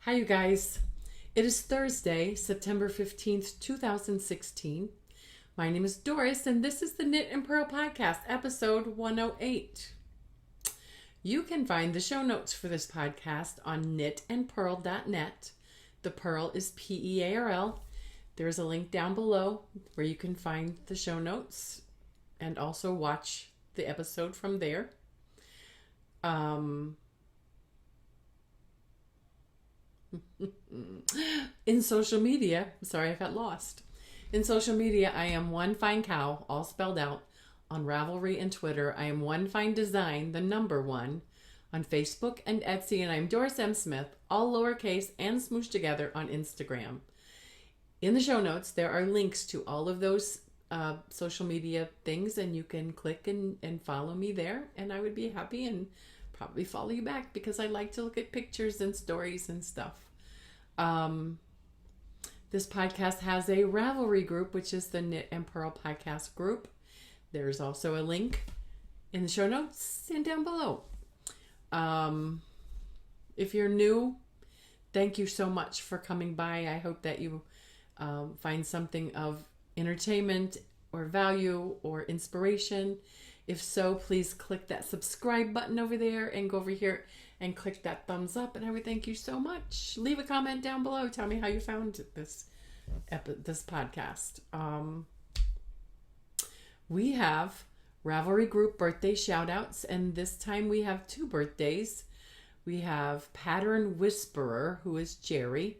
Hi, you guys. It is Thursday, September 15th, 2016. My name is Doris, and this is the Knit and Purl Podcast, episode 108. You can find the show notes for this podcast on knitandpurl.net. The Purl is P-E-A-R-L. There's a link down below where you can find the show notes and also watch the episode from there. In social media, sorry I got lost. In social media, I am One Fine Cow, all spelled out. On Ravelry and Twitter, I am One Fine Design, the number one. On Facebook and Etsy, and I'm Doris M. Smith, all lowercase and smooshed together on Instagram. In the show notes, there are links to all of those social media things, and you can click and follow me there, and I would be happy and probably follow you back because I like to look at pictures and stories and stuff. This podcast has a Ravelry group, which is the Knit and Purl Podcast group. There's also a link in the show notes and down below. If you're new, thank you so much for coming by. I hope that you find something of entertainment or value or inspiration. If so, please click that subscribe button over there and go over here and click that thumbs up, and I would thank you so much. Leave a comment down below. Tell me how you found this podcast. We have Ravelry group birthday shout outs, and this time we have two birthdays. We have Pattern Whisperer, who is Jerry.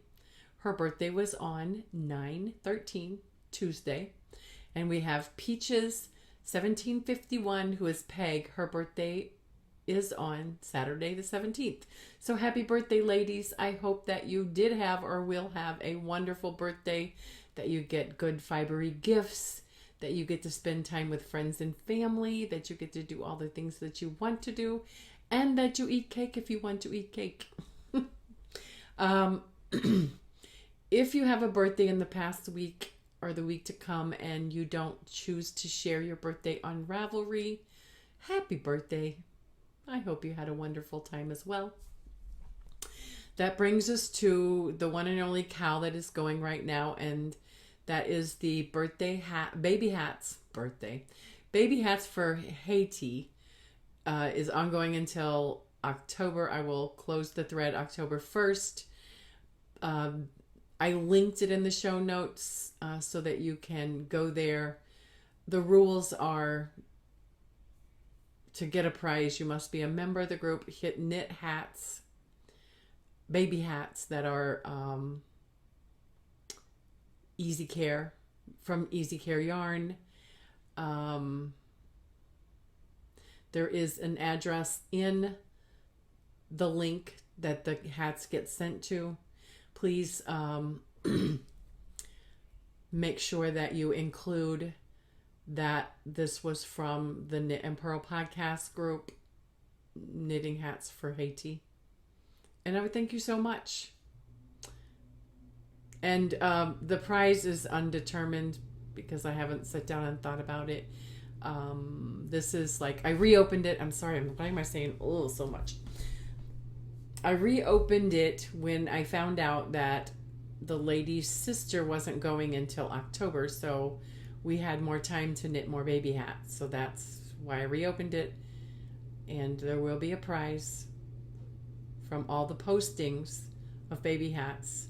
Her birthday was on 9/13, Tuesday. And we have Peaches 1751, who is Peg. Her birthday is on Saturday the 17th. So happy birthday, ladies. I hope that you did have or will have a wonderful birthday, that you get good fibery gifts, that you get to spend time with friends and family, that you get to do all the things that you want to do, and that you eat cake if you want to eat cake. If you have a birthday in the past week or the week to come and you don't choose to share your birthday on Ravelry, happy birthday. I hope you had a wonderful time as well. That brings us to the one and only cow that is going right now, and that is the birthday hat, baby hats for Haiti is ongoing until October. I will close the thread October 1st. I linked it in the show notes so that you can go there. The rules are, to get a prize, you must be a member of the group, hit knit hats, baby hats that are Easy Care, from Easy Care Yarn. There is an address in the link that the hats get sent to. Please make sure that you include that this was from the Knit and Purl Podcast group, Knitting Hats for Haiti. And I would thank you so much. And the prize is undetermined because I haven't sat down and thought about it. This is like, I reopened it. I'm sorry, why am I saying so much? I reopened it when I found out that the lady's sister wasn't going until October, so we had more time to knit more baby hats. So that's why I reopened it. And there will be a prize from all the postings of baby hats.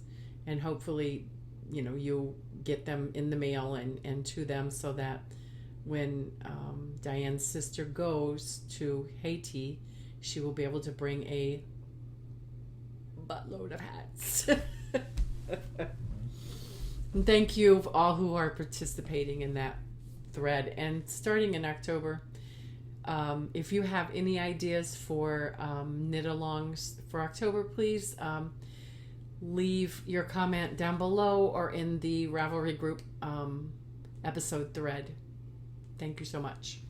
And hopefully, you'll get them in the mail and to them, so that when Diane's sister goes to Haiti, she will be able to bring a buttload of hats. And thank you all who are participating in that thread. And starting in October, if you have any ideas for knit-alongs for October, please leave your comment down below or in the Ravelry group episode thread. Thank you so much.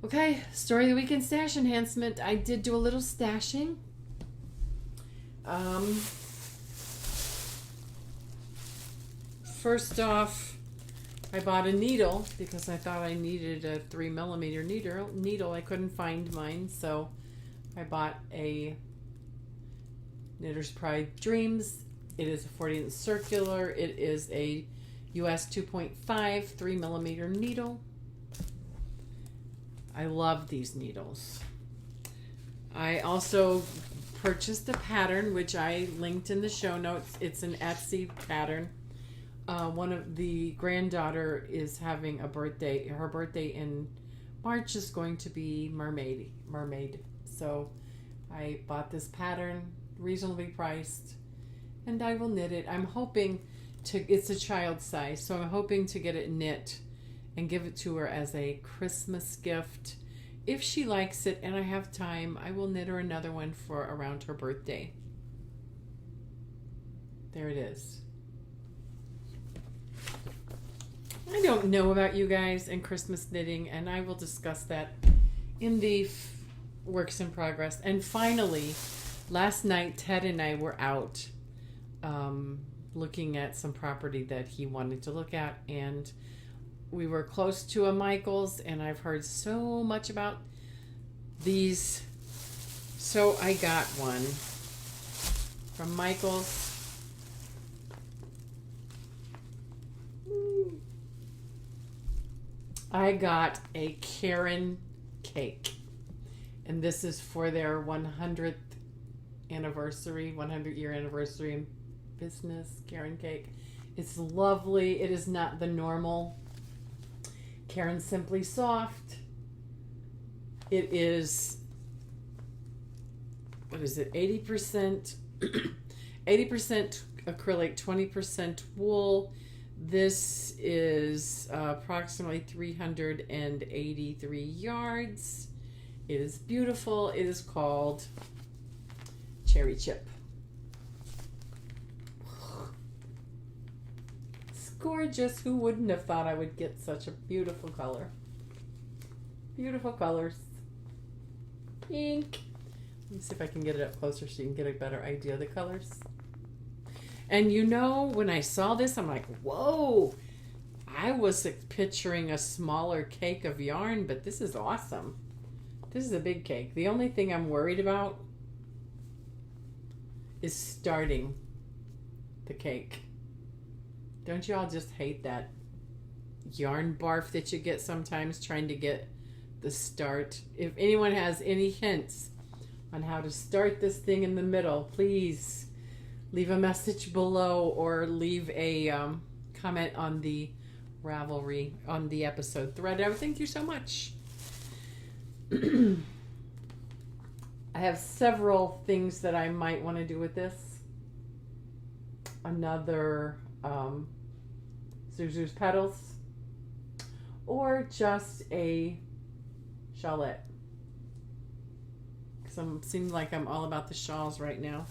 Okay, story of the week in stash enhancement. I did do a little stashing. First off, I bought a needle because I thought I needed a 3mm needle. I couldn't find mine, so I bought a Knitter's Pride Dreams. It is a 40-inch circular. It is a US 2.5 3mm needle. I love these needles. I also purchased a pattern, which I linked in the show notes. It's an Etsy pattern. One of the granddaughter is having a birthday. Her birthday in March is going to be mermaid. So I bought this pattern, reasonably priced, and I will knit it. I'm hoping it's a child size, so I'm hoping to get it knit and give it to her as a Christmas gift. If she likes it and I have time, I will knit her another one for around her birthday. There it is. I don't know about you guys and Christmas knitting, and I will discuss that in the works in progress. And finally, last night, Ted and I were out looking at some property that he wanted to look at, and we were close to a Michael's, and I've heard so much about these, so I got one from Michael's. I got a Karen cake, and this is for their 100th anniversary, 100-year anniversary in business. Karen cake. It's lovely. It is not the normal Karen Simply Soft. It is, what is it, 80% 80% acrylic, 20% wool. This is approximately 383 yards. It is beautiful. It is called Cherry Chip. It's gorgeous. Who wouldn't have thought I would get such a beautiful color? Beautiful colors. Pink. Let me see if I can get it up closer so you can get a better idea of the colors. And you know, when I saw this, I'm like, whoa. I was picturing a smaller cake of yarn, but this is awesome. This is a big cake. The only thing I'm worried about is starting the cake. Don't you all just hate that yarn barf that you get sometimes trying to get the start? If anyone has any hints on how to start this thing in the middle, please leave a message below or leave a comment on the Ravelry, on the episode thread. Thank you so much. I have several things that I might want to do with this. Another Zuzu's Petals, or just a shawlette. Because it seems like I'm all about the shawls right now.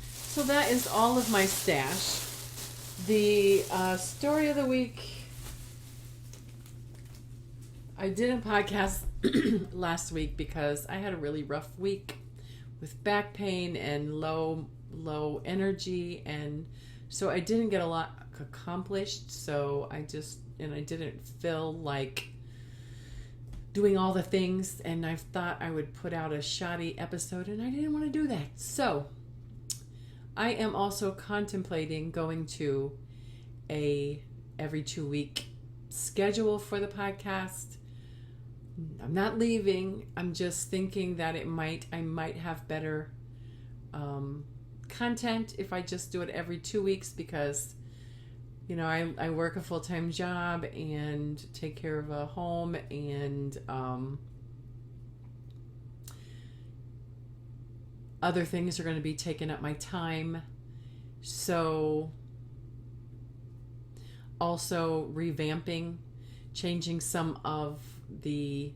So that is all of my stash. The story of the week. I didn't podcast last week because I had a really rough week with back pain and low energy, and so I didn't get a lot accomplished. So I didn't feel like doing all the things, and I thought I would put out a shoddy episode, and I didn't want to do that. So I am also contemplating going to a every 2-week schedule for the podcast. I'm not leaving. I'm just thinking that I might have better content if I just do it every 2 weeks, because you know, I work a full-time job and take care of a home, and other things are going to be taking up my time. So also revamping, changing some of the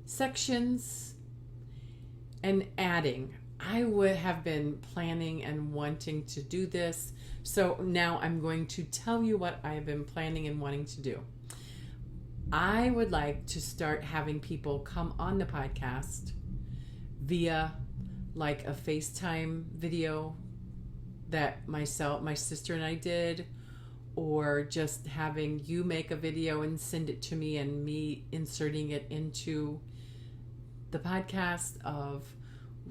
sections and adding. I would have been planning and wanting to do this. So now I'm going to tell you what I have been planning and wanting to do. I would like to start having people come on the podcast via like a FaceTime video that my sister and I did, or just having you make a video and send it to me and me inserting it into the podcast of,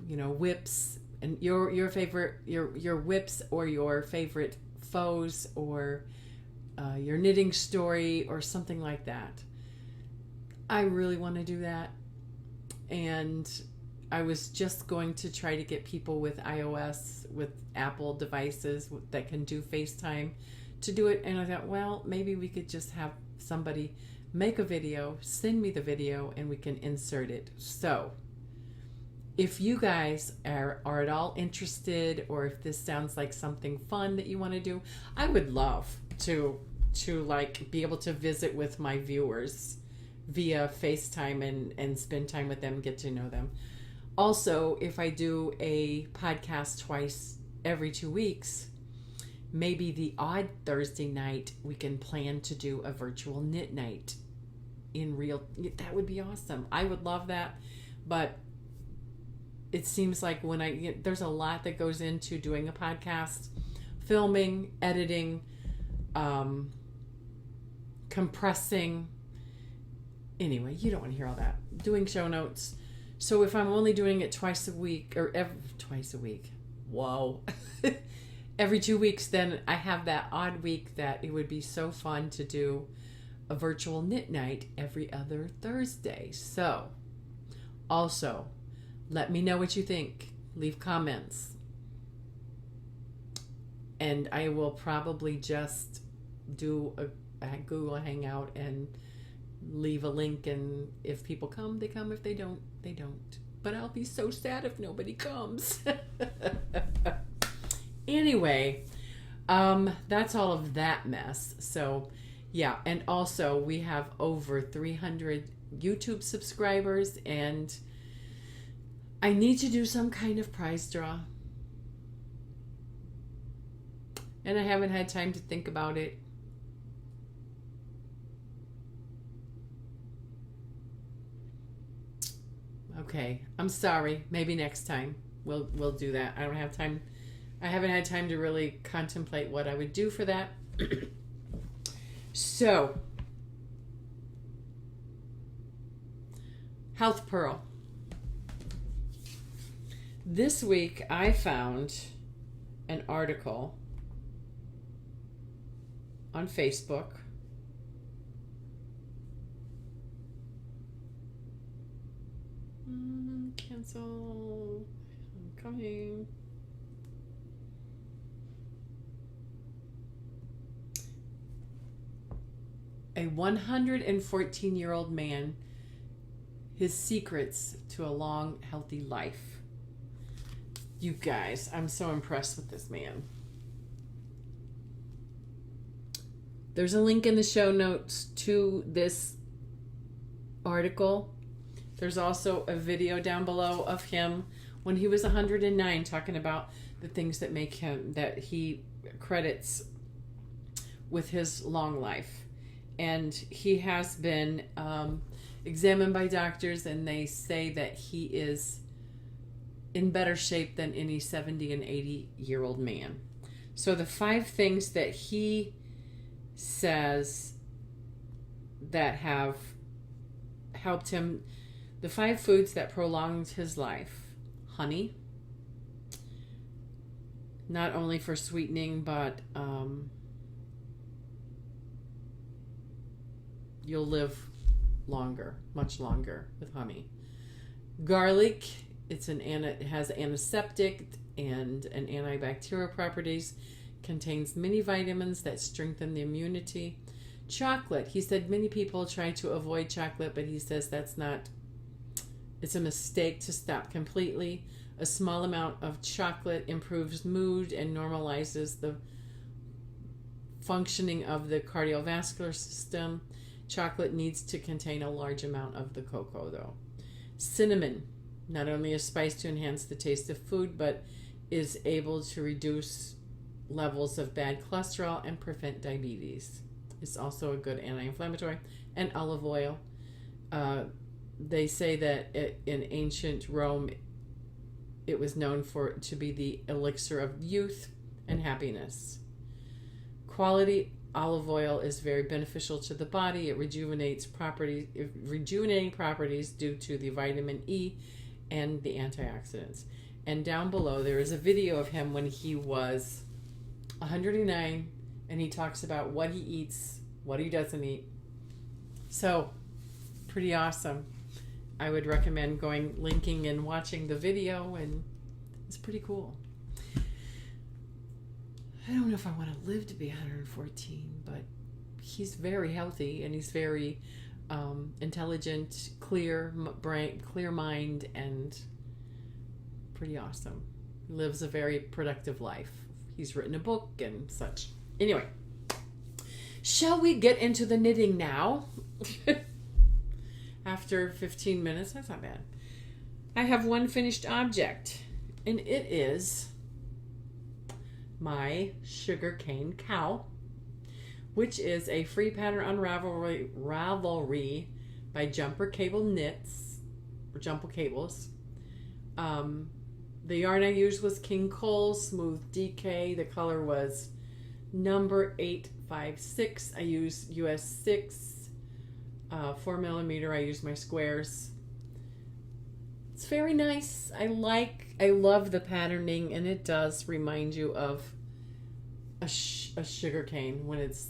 you know, whips and your favorite your whips or your favorite faux or your knitting story or something like that. I really want to do that, and I was just going to try to get people with iOS, with Apple devices that can do FaceTime to do it, and I thought, well, maybe we could just have somebody make a video, send me the video, and we can insert it. So if you guys are at all interested, or if this sounds like something fun that you want to do, I would love to like be able to visit with my viewers via FaceTime and spend time with them, get to know them. Also, if I do a podcast twice every 2 weeks, maybe the odd Thursday night we can plan to do a virtual knit night in real. That would be awesome. I would love that, but it seems like there's a lot that goes into doing a podcast: filming, editing, compressing. Anyway, you don't want to hear all that. Doing show notes. So if I'm only doing it twice a week, whoa, every 2 weeks, then I have that odd week that it would be so fun to do a virtual knit night every other Thursday. So also, let me know what you think. Leave comments. And I will probably just do a Google Hangout and leave a link, and if people come, they come. If they don't, they don't. But I'll be so sad if nobody comes. Anyway, that's all of that mess. So yeah, and also we have over 300 YouTube subscribers, and I need to do some kind of prize draw, and I haven't had time to think about it. Okay, I'm sorry. Maybe next time we'll do that. I don't have time. I haven't had time to really contemplate what I would do for that. So, Health Pearl. This week I found an article on Facebook cancel. I'm coming. A 114-year-old man, his secrets to a long, healthy life. You guys, I'm so impressed with this man. There's a link in the show notes to this article. There's also a video down below of him when he was 109, talking about the things that make him, that he credits with his long life. And he has been examined by doctors, and they say that he is in better shape than any 70 and 80-year-old man. So the 5 things that he says that have helped him, the 5 foods that prolonged his life: honey, not only for sweetening, but you'll live longer, much longer with honey. Garlic, it has antiseptic and an antibacterial properties, contains many vitamins that strengthen the immunity. Chocolate, he said many people try to avoid chocolate, but he says it's a mistake to stop completely. A small amount of chocolate improves mood and normalizes the functioning of the cardiovascular system. Chocolate needs to contain a large amount of the cocoa, though. Cinnamon, not only a spice to enhance the taste of food, but is able to reduce levels of bad cholesterol and prevent diabetes. It's also a good anti-inflammatory. And olive oil. They say that in ancient Rome, it was known to be the elixir of youth and happiness. Quality olive oil is very beneficial to the body. It rejuvenating properties due to the vitamin E and the antioxidants. And down below there is a video of him when he was 109, and he talks about what he eats, what he doesn't eat. So, pretty awesome. I would recommend linking and watching the video, and it's pretty cool. I don't know if I want to live to be 114, but he's very healthy, and he's very intelligent, clear brain, clear mind, and pretty awesome. He lives a very productive life. He's written a book and such. Anyway, shall we get into the knitting now? After 15 minutes, that's not bad. I have one finished object, and it is my sugarcane cow, which is a free pattern unravelry by Jumper Cable Knits, or Jumper Cables. The yarn I used was King Cole Smooth DK. The color was number 856. I used US 6, 4mm. I used my squares. It's very nice. I love the patterning, and it does remind you of a sugar cane when it's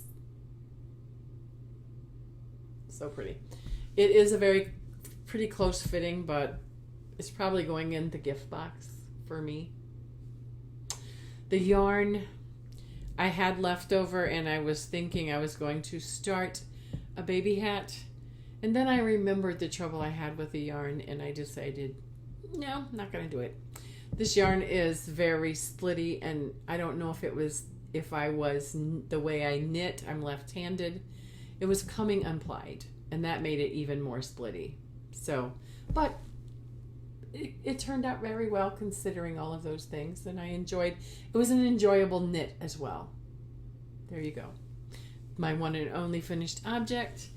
so pretty. It is a very pretty close fitting, but it's probably going in the gift box for me. The yarn I had left over, and I was thinking I was going to start a baby hat, and then I remembered the trouble I had with the yarn, and I decided, no, I'm not going to do it. This yarn is very splitty, and I don't know if I was the way I knit, I'm left-handed. It was coming unplied, and that made it even more splitty. So, but it turned out very well considering all of those things, and it was an enjoyable knit as well. There you go. My one and only finished object.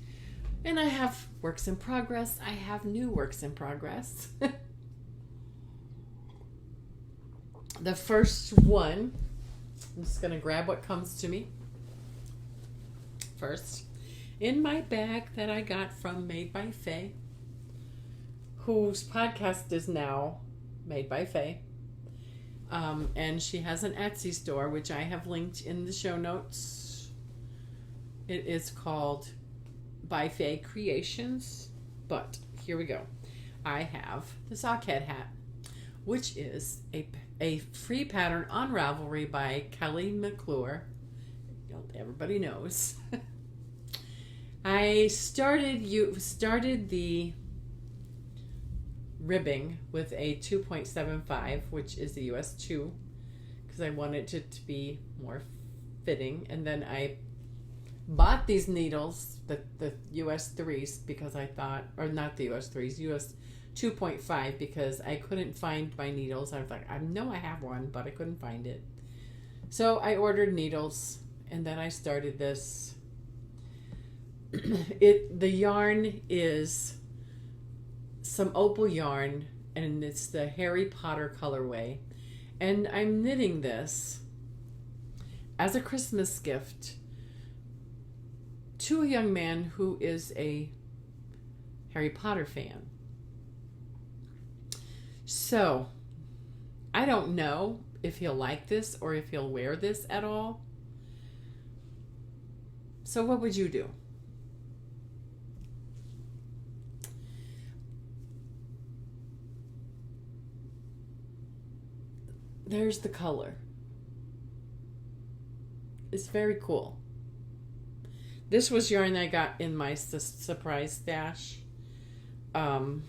And I have works in progress. I have new works in progress. The first one, I'm just going to grab what comes to me first. In my bag that I got from Made by Faye, whose podcast is now Made by Faye. And she has an Etsy store, which I have linked in the show notes. It is called By Faye Creations. But here we go. I have the Sockhead hat, which is a free pattern on Ravelry by Kelly McClure. Everybody knows. I started the ribbing with a 2.75, which is the US 2, because I wanted it to be more fitting. And then I bought these needles, the US 3s, because I thought, or not the US 3s, US 2.5, because I couldn't find my needles. I was like, I know I have one, but I couldn't find it. So I ordered needles, and then I started this. The yarn is some opal yarn, and it's the Harry Potter colorway, and I'm knitting this as a Christmas gift to a young man who is a Harry Potter fan. So I don't know if he'll like this or if he'll wear this at all. So what would you do? There's the color. It's very cool. This was yarn I got in my surprise stash. And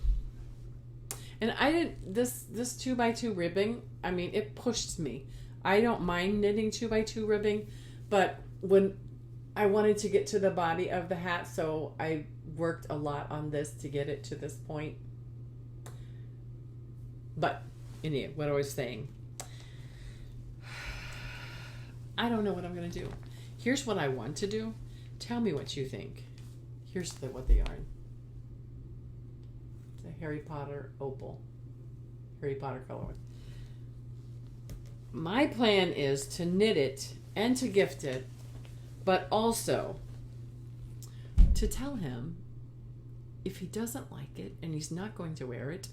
I didn't, this 2x2 ribbing, I mean, it pushed me. I don't mind knitting 2x2 ribbing, but when I wanted to get to the body of the hat, so I worked a lot on this to get it to this point. But anyway, what I was saying, I don't know what I'm going to do. Here's what I want to do. Tell me what you think. Here's what the yarn. It's a Harry Potter opal. Harry Potter colorway. My plan is to knit it and to gift it, but also to tell him if he doesn't like it and he's not going to wear it,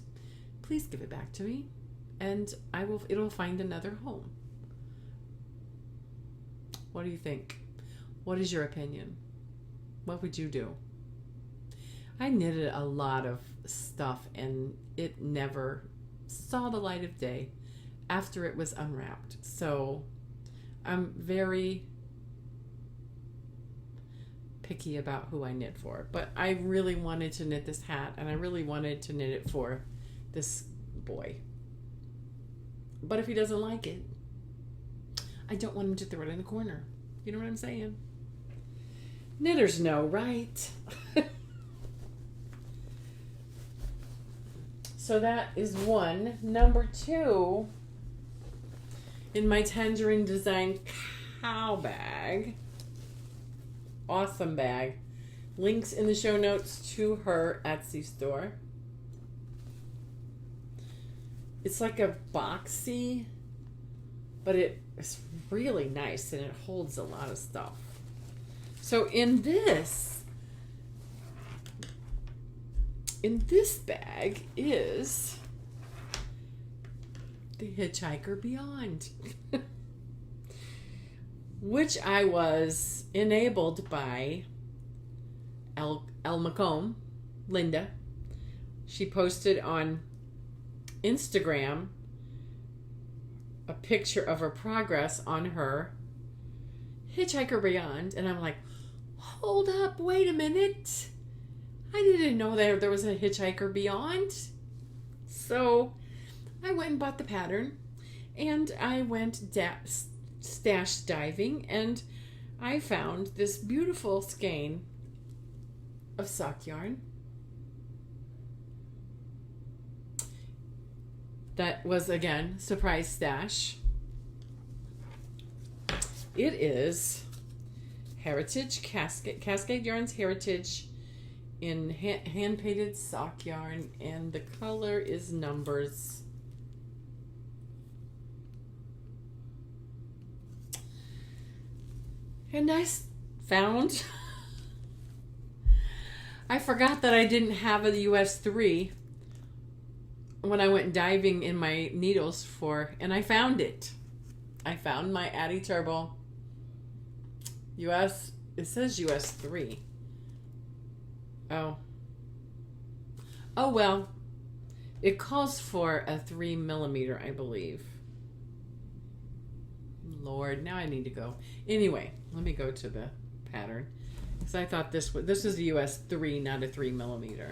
please give it back to me. and it'll find another home. What do you think? What is your opinion? What would you do? I knitted a lot of stuff and it never saw the light of day after it was unwrapped. So I'm very picky about who I knit for. But I really wanted to knit this hat, and I really wanted to knit it for this boy. But if he doesn't like it, I don't want him to throw it in the corner. You know what I'm saying? Knitters know, right? So that is one. Number two, in my Tangerine Design Cow Bag. Awesome bag. Links in the show notes to her Etsy store. It's like a boxy, but it's really nice and it holds a lot of stuff. So in this bag is the Hitchhiker Beyond, which I was enabled by El Macomb, Linda. She posted on Instagram a picture of her progress on her Hitchhiker Beyond, and I'm like, hold up, wait a minute. I didn't know there was a Hitchhiker Beyond. So I went and bought the pattern, and I went stash diving, and I found this beautiful skein of sock yarn that was, again, surprise stash. It is Heritage Cascade Yarns Heritage in hand painted sock yarn, and the color is Numbers. And I found I forgot that I didn't have a US 3 when I went diving in my needles and I found it. I found my Addie Turbo US, it says US 3. Oh well, it calls for a 3mm, I believe. Lord, now I need to go. Anyway, let me go to the pattern, because I thought this is a US 3, not a 3mm.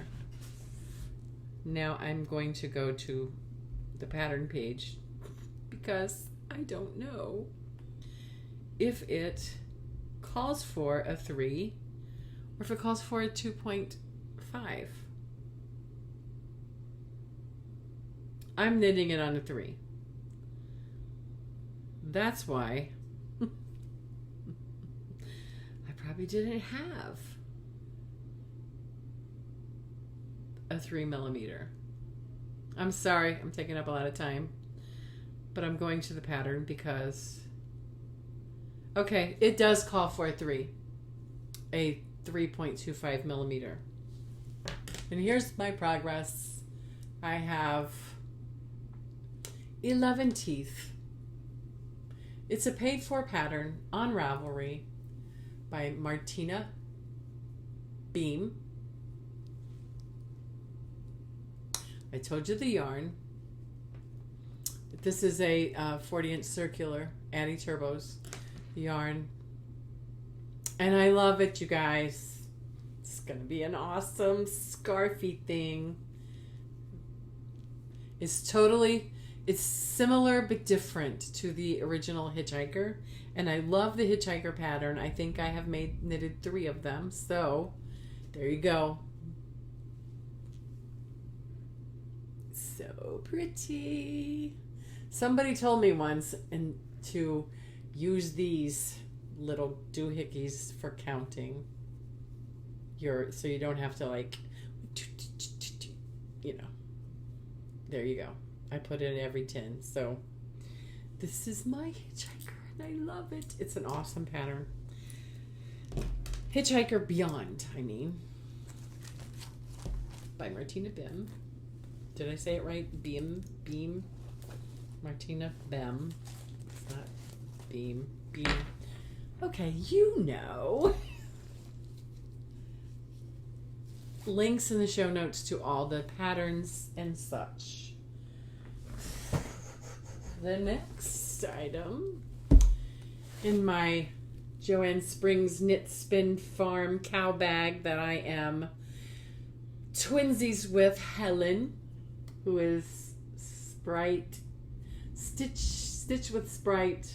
Now I'm going to go to the pattern page because I don't know if it calls for a 3 or if it calls for a 2.5. I'm knitting it on a 3. That's why I probably didn't have a 3mm. I'm sorry, I'm taking up a lot of time, but I'm going to the pattern because, okay, it does call for a 3.25mm. And here's my progress. I have 11 teeth. It's a paid-for pattern on Ravelry by Martina Beam. I told you the yarn. This is a 40-inch circular Addie Turbo's yarn. And I love it, you guys. It's going to be an awesome scarfy thing. It's similar but different to the original Hitchhiker. And I love the Hitchhiker pattern. I think I have knitted 3 of them. So, there you go. So pretty. Somebody told me once to use these little doohickeys for counting so you don't have to, like, you know. There you go. I put it in every tin. So this is my Hitchhiker and I love it. It's an awesome pattern. Hitchhiker Beyond, by Martina Beam. Did I say it right? Beam. Martina Bem. It's not Beam. Beam. Okay, you know. Links in the show notes to all the patterns and such. The next item in my Joanne Springs Knit Spin Farm cow bag that I am twinsies with Helen, who is Sprite, Stitch with Sprite,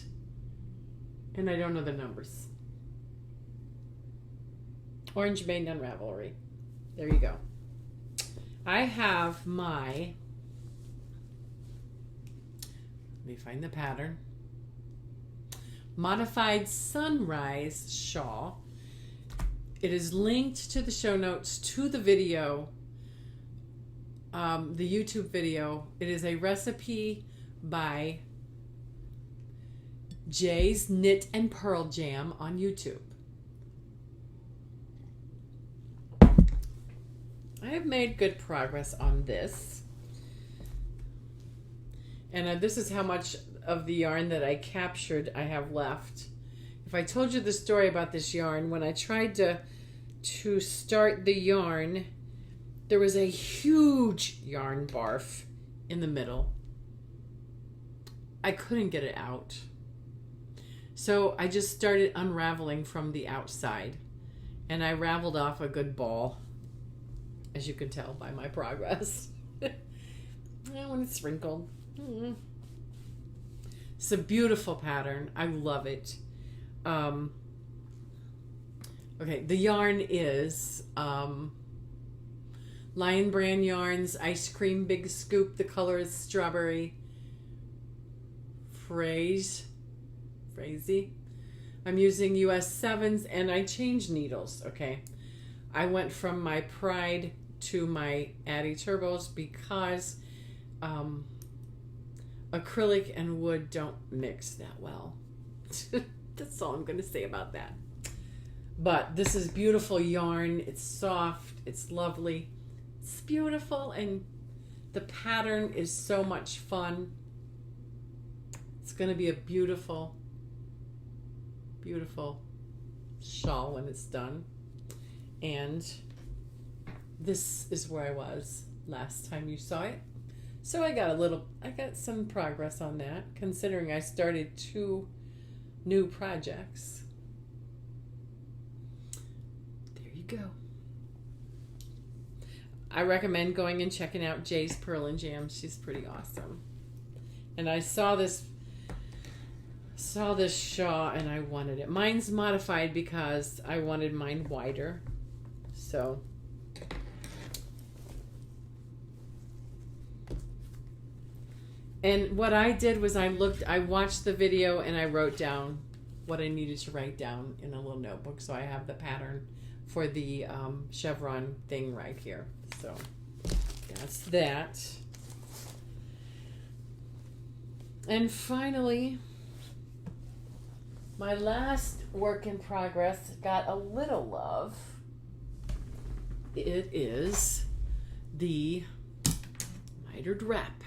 and I don't know the numbers. Orange Maiden Ravelry. There you go. I have my, let me find the pattern, Modified Sunrise shawl. It is linked to the show notes to the video, the YouTube video. It is a recipe by Jay's Knit and Pearl Jam on YouTube. I have made good progress on this. And this is how much of the yarn that I captured I have left. If I told you the story about this yarn, when I tried to start the yarn, there was a huge yarn barf in the middle. I couldn't get it out. So I just started unraveling from the outside, and I raveled off a good ball, as you can tell by my progress. When it's wrinkled. It's a beautiful pattern. I love it. Okay, the yarn is Lion Brand Yarns Ice Cream Big Scoop. The color is Strawberry Phrasey. I'm using US 7s, and I changed needles, okay? I went from my Pride to my Addie Turbos because acrylic and wood don't mix that well. That's all I'm going to say about that. But this is beautiful yarn. It's soft. It's lovely. It's beautiful, and the pattern is so much fun. It's going to be a beautiful, beautiful shawl when it's done. And this is where I was last time you saw it. So I got some progress on that, considering I started 2 new projects. There you go. I recommend going and checking out Jay's Pearl and Jam. She's pretty awesome. And I saw this shawl and I wanted it. Mine's modified because I wanted mine wider. So and what I did was I watched the video and I wrote down what I needed to write down in a little notebook. So I have the pattern for the chevron thing right here. So that's that. And finally, my last work in progress got a little love. It is the Mitered Wrap,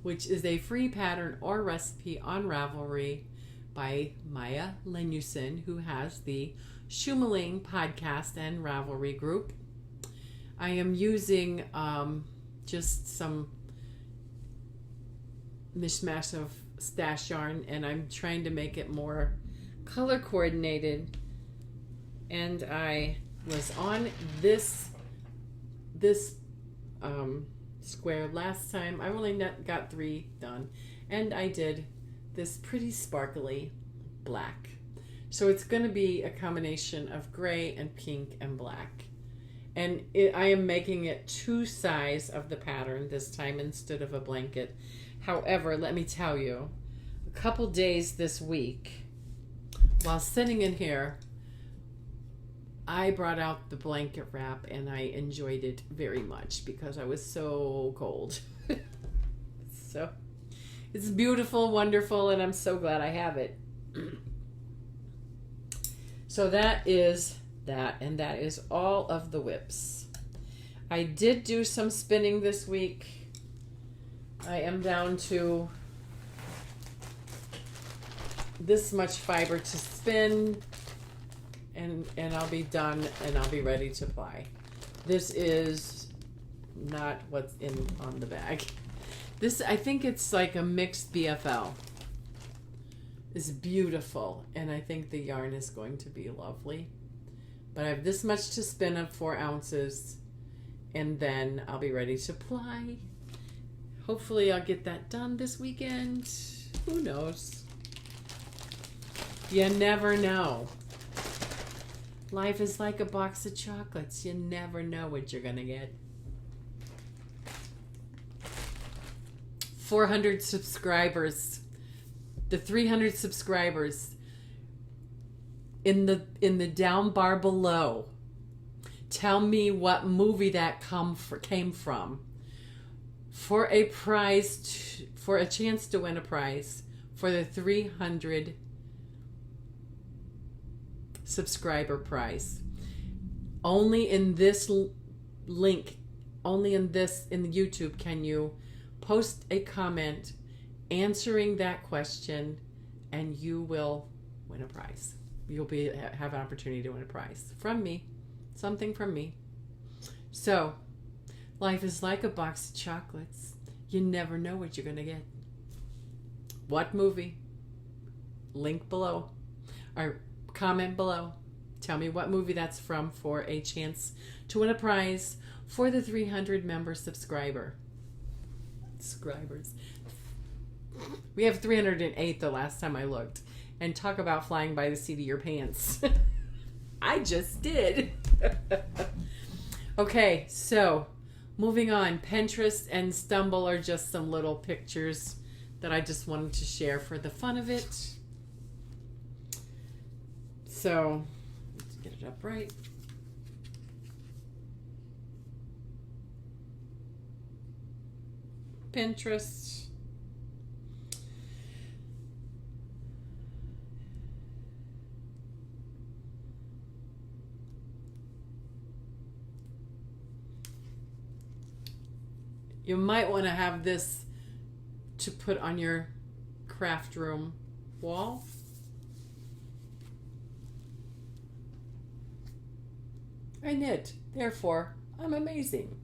which is a free pattern or recipe on Ravelry by Maya Lenuson, who has the Shumaling podcast and Ravelry group. I am using just some mishmash of stash yarn, and I'm trying to make it more color coordinated. And I was on this square last time. I only got 3 done, and I did this pretty sparkly black. So it's going to be a combination of gray and pink and black. And I am making it 2 size of the pattern this time instead of a blanket. However, let me tell you, a couple days this week, while sitting in here, I brought out the blanket wrap and I enjoyed it very much because I was so cold. So it's beautiful, wonderful, and I'm so glad I have it. So that is that, and that is all of the whips. I did do some spinning this week. I am down to this much fiber to spin, and I'll be done, and I'll be ready to apply. This is not what's in on the bag. This, I think it's like a mixed BFL. It's beautiful, and I think the yarn is going to be lovely. But I have this much to spin of 4 ounces, and then I'll be ready to apply. Hopefully I'll get that done this weekend. Who knows? You never know. Life is like a box of chocolates. You never know what you're gonna get. 400 subscribers. The 300 subscribers in the down bar below. Tell me what movie that came from. For a prize, for a chance to win a prize for the 300 subscriber prize. Only in this link, only in the YouTube can you post a comment answering that question, and you will win a prize. You'll have an opportunity to win a prize from me, something from me. So, life is like a box of chocolates. You never know what you're gonna get. What movie? Link below, or comment below. Tell me what movie that's from for a chance to win a prize for the 300 member subscribers. We have 308 the last time I looked. And talk about flying by the seat of your pants. I just did. Okay, so moving on. Pinterest and Stumble are just some little pictures that I just wanted to share for the fun of it. So, let's get it up right. Pinterest. You might want to have this to put on your craft room wall. I knit, therefore I'm amazing.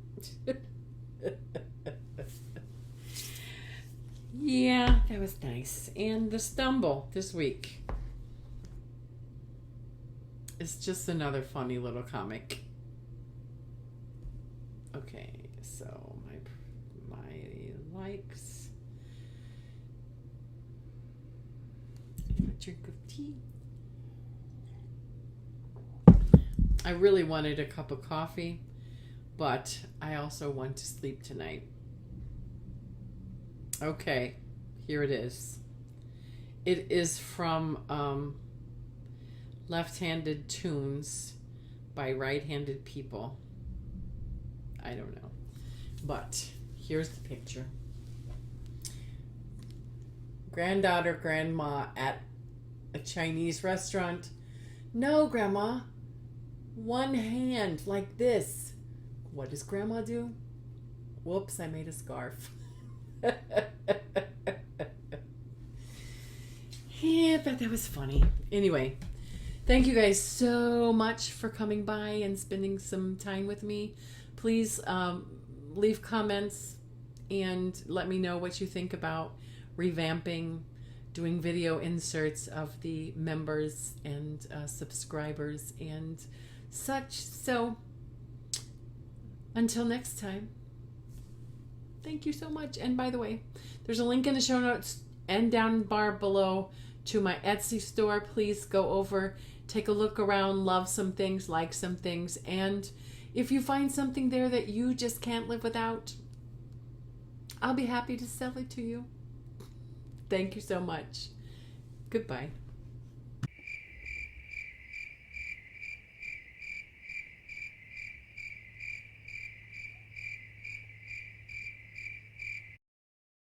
Yeah, that was nice. And the Stumble this week is just another funny little comic. Okay, so my likes. My drink of tea. I really wanted a cup of coffee, but I also want to sleep tonight. Okay, here it is. It is from Left-Handed Tunes by Right-Handed People. I don't know. But here's the picture. Granddaughter, grandma at a Chinese restaurant. No, grandma. One hand like this. What does grandma do? Whoops, I made a scarf. Yeah, but that was funny. Anyway, thank you guys so much for coming by and spending some time with me. Please leave comments and let me know what you think about revamping, doing video inserts of the members and subscribers and such. So until next time, thank you so much. And by the way, there's a link in the show notes and down bar below to my Etsy store. Please go over, take a look around, love some things, like some things, and if you find something there that you just can't live without, I'll be happy to sell it to you. Thank you so much. Goodbye.